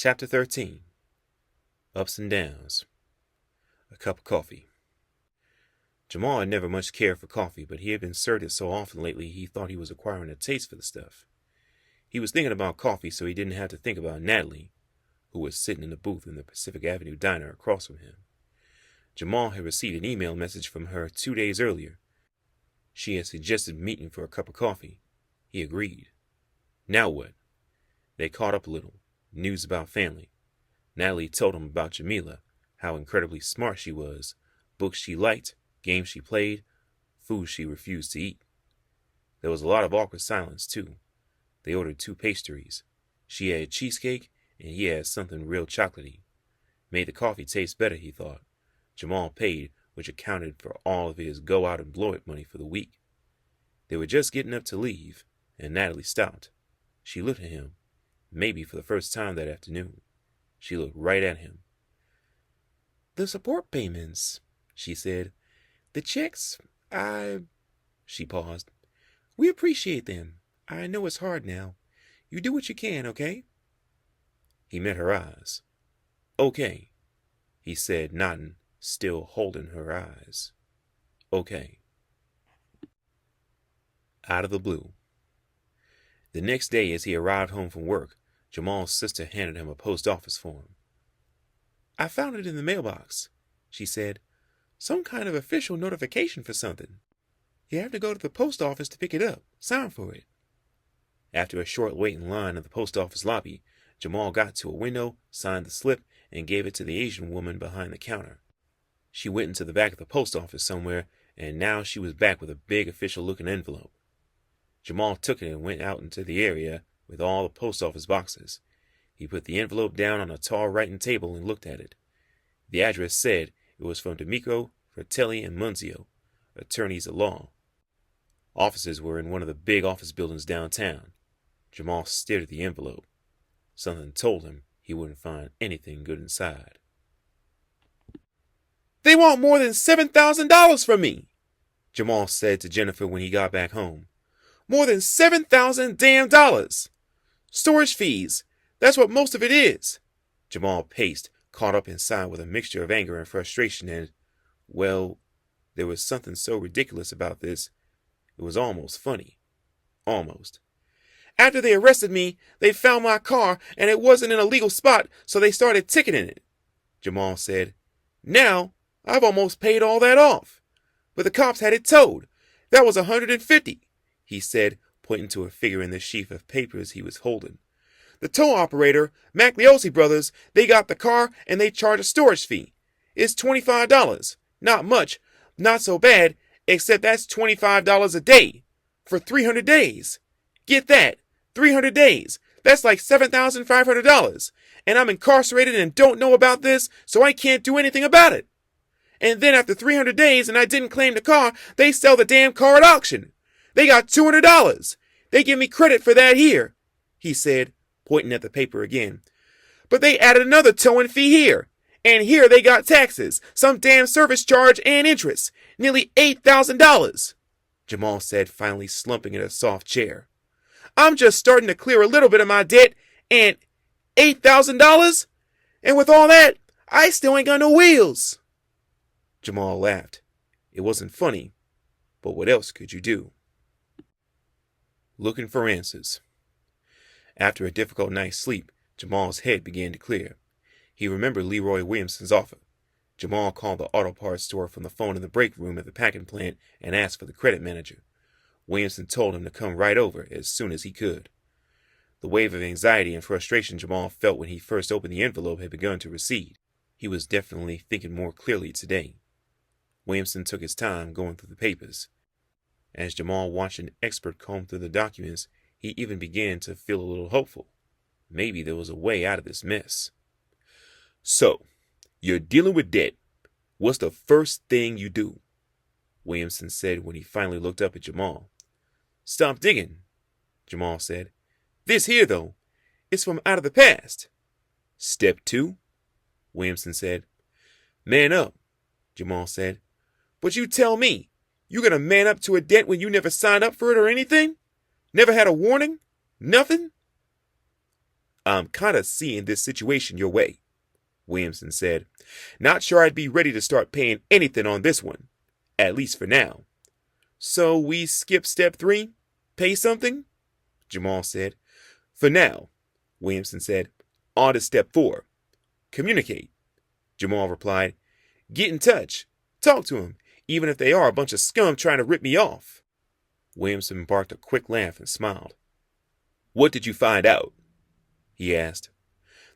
Chapter 13. Ups and Downs. A Cup of Coffee. Jamal had never much cared for coffee, but he had been served it so often lately he thought he was acquiring a taste for the stuff. He was thinking about coffee so he didn't have to think about Natalie, who was sitting in the booth in the Pacific Avenue diner across from him. Jamal had received an email message from her 2 days earlier. She had suggested meeting for a cup of coffee. He agreed. Now what? They caught up a little. News about family. Natalie told him about Jamila, how incredibly smart she was, books she liked, games she played, food she refused to eat. There was a lot of awkward silence, too. They ordered 2 pastries. She had cheesecake, and he had something real chocolatey. Made the coffee taste better, he thought. Jamal paid, which accounted for all of his go-out-and-blow-it money for the week. They were just getting up to leave, and Natalie stopped. She looked at him, maybe for the first time that afternoon. She looked right at him. "The support payments," she said. "The checks, She paused. "We appreciate them. I know it's hard now. You do what you can, okay?" He met her eyes. "Okay," he said, nodding, still holding her eyes. "Okay." Out of the blue. The next day, as he arrived home from work, Jamal's sister handed him a post office form. "I found it in the mailbox," she said. "Some kind of official notification for something. You have to go to the post office to pick it up. Sign for it." After a short wait in line at the post office lobby, Jamal got to a window, signed the slip, and gave it to the Asian woman behind the counter. She went into the back of the post office somewhere, and now she was back with a big official-looking envelope. Jamal took it and went out into the area with all the post office boxes. He put the envelope down on a tall writing table and looked at it. The address said it was from D'Amico, Fratelli, and Munzio, attorneys at law. Offices were in one of the big office buildings downtown. Jamal stared at the envelope. Something told him he wouldn't find anything good inside. "They want more than $7,000 from me," Jamal said to Jennifer when he got back home. "More than $7,000 damn dollars. Storage fees, that's what most of it is." Jamal paced, caught up inside with a mixture of anger and frustration, and, well, there was something so ridiculous about this, it was almost funny. Almost. "After they arrested me, they found my car, and it wasn't in a legal spot, so they started ticketing it," Jamal said. "Now, I've almost paid all that off. But the cops had it towed. That was $150, he said, pointing to a figure in the sheaf of papers he was holding. "The tow operator, Magliosi Brothers, they got the car and they charge a storage fee. It's $25. Not much, not so bad, except that's $25 a day. For 300 days. Get that, 300 days. That's like $7,500. And I'm incarcerated and don't know about this, so I can't do anything about it. And then after 300 days and I didn't claim the car, they sell the damn car at auction. They got $200. They give me credit for that here," he said, pointing at the paper again. "But they added another towing fee here. And here they got taxes, some damn service charge and interest. Nearly $8,000, Jamal said, finally slumping in a soft chair. "I'm just starting to clear a little bit of my debt, and $8,000? And with all that, I still ain't got no wheels." Jamal laughed. It wasn't funny, but what else could you do? Looking for answers. After a difficult night's sleep, Jamal's head began to clear. He remembered Leroy Williamson's offer. Jamal called the auto parts store from the phone in the break room at the packing plant and asked for the credit manager. Williamson told him to come right over as soon as he could. The wave of anxiety and frustration Jamal felt when he first opened the envelope had begun to recede. He was definitely thinking more clearly today. Williamson took his time going through the papers. As Jamal watched an expert comb through the documents, he even began to feel a little hopeful. Maybe there was a way out of this mess. "So, you're dealing with debt. What's the first thing you do?" Williamson said when he finally looked up at Jamal. "Stop digging," Jamal said. "This here, though, is from out of the past." "Step 2, Williamson said. "Man up," Jamal said. "But you tell me, you gonna man up to a debt when you never signed up for it or anything? Never had a warning? Nothing?" I'm kind of seeing this situation your way, Williamson said. Not sure I'd be ready to start paying anything on this one, at least for now. So we skip step 3? Pay something? Jamal said. For now, Williamson said. On to step 4. Communicate, Jamal replied. Get in touch. Talk to him, even if they are a bunch of scum trying to rip me off. Williamson barked a quick laugh and smiled. What did you find out? He asked.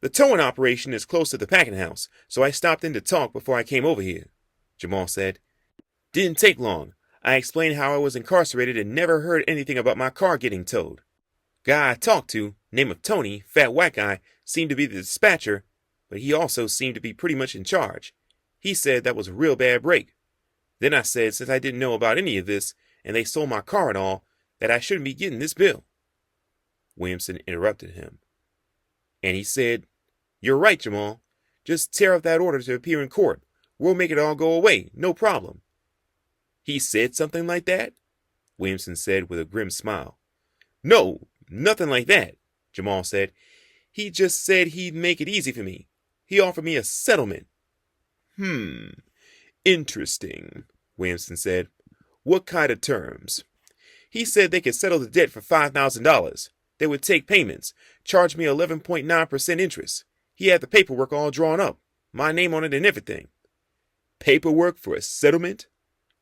The towing operation is close to the packing house, so I stopped in to talk before I came over here, Jamal said. Didn't take long. I explained how I was incarcerated and never heard anything about my car getting towed. Guy I talked to, name of Tony, fat white guy, seemed to be the dispatcher, but he also seemed to be pretty much in charge. He said that was a real bad break. Then I said since I didn't know about any of this, and they sold my car and all, that I shouldn't be getting this bill. Williamson interrupted him. And he said, You're right, Jamal. Just tear up that order to appear in court. We'll make it all go away, no problem. He said something like that? Williamson said with a grim smile. No, nothing like that, Jamal said. He just said he'd make it easy for me. He offered me a settlement. Interesting, Williamson said. What kind of terms? He said they could settle the debt for $5,000. They would take payments, charge me 11.9% interest. He had the paperwork all drawn up, my name on it and everything. Paperwork for a settlement?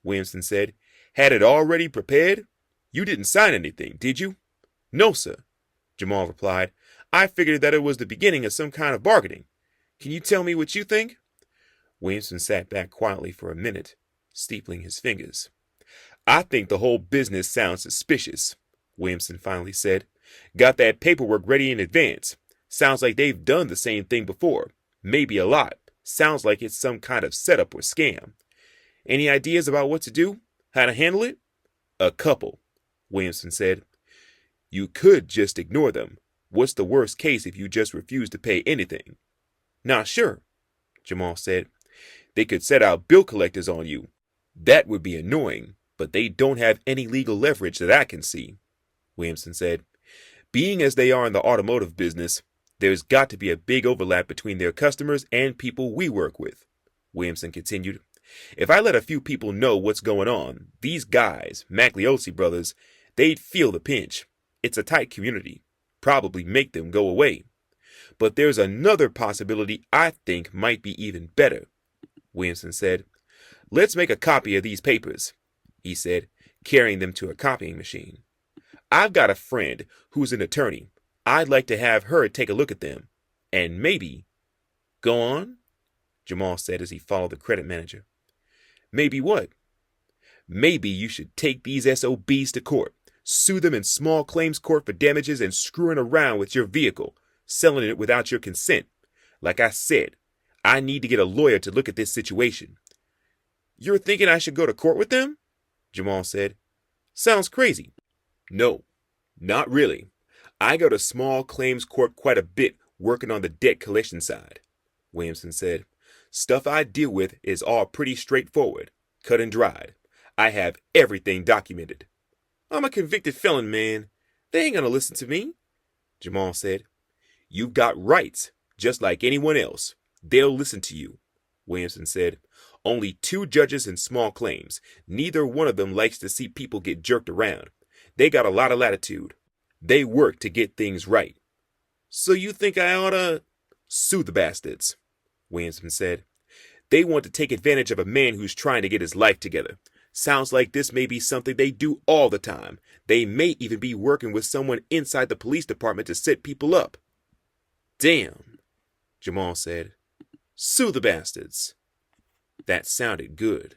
Williamson said. Had it already prepared? You didn't sign anything, did you? No, sir, Jamal replied. I figured that it was the beginning of some kind of bargaining. Can you tell me what you think? Williamson sat back quietly for a minute, steepling his fingers. I think the whole business sounds suspicious, Williamson finally said. Got that paperwork ready in advance. Sounds like they've done the same thing before. Maybe a lot. Sounds like it's some kind of setup or scam. Any ideas about what to do? How to handle it? A couple, Williamson said. You could just ignore them. What's the worst case if you just refuse to pay anything? Not sure, Jamal said. They could set out bill collectors on you. That would be annoying, but they don't have any legal leverage that I can see, Williamson said. Being as they are in the automotive business, there's got to be a big overlap between their customers and people we work with, Williamson continued. If I let a few people know what's going on, these guys, Magliozzi brothers, they'd feel the pinch. It's a tight community. Probably make them go away. But there's another possibility I think might be even better, Williamson said. Let's make a copy of these papers, he said, carrying them to a copying machine. I've got a friend who's an attorney. I'd like to have her take a look at them. And maybe... Go on, Jamal said as he followed the credit manager. Maybe what? Maybe you should take these SOBs to court, sue them in small claims court for damages and screwing around with your vehicle, selling it without your consent. Like I said, I need to get a lawyer to look at this situation. You're thinking I should go to court with them? Jamal said. Sounds crazy. No, not really. I go to small claims court quite a bit working on the debt collection side, Williamson said. Stuff I deal with is all pretty straightforward, cut and dried. I have everything documented. I'm a convicted felon, man. They ain't gonna listen to me, Jamal said. You've got rights, just like anyone else. They'll listen to you, Williamson said. Only 2 judges in small claims. Neither one of them likes to see people get jerked around. They got a lot of latitude. They work to get things right. So you think I ought to sue the bastards, Williamson said. They want to take advantage of a man who's trying to get his life together. Sounds like this may be something they do all the time. They may even be working with someone inside the police department to set people up. Damn, Jamal said. Sue the bastards. That sounded good.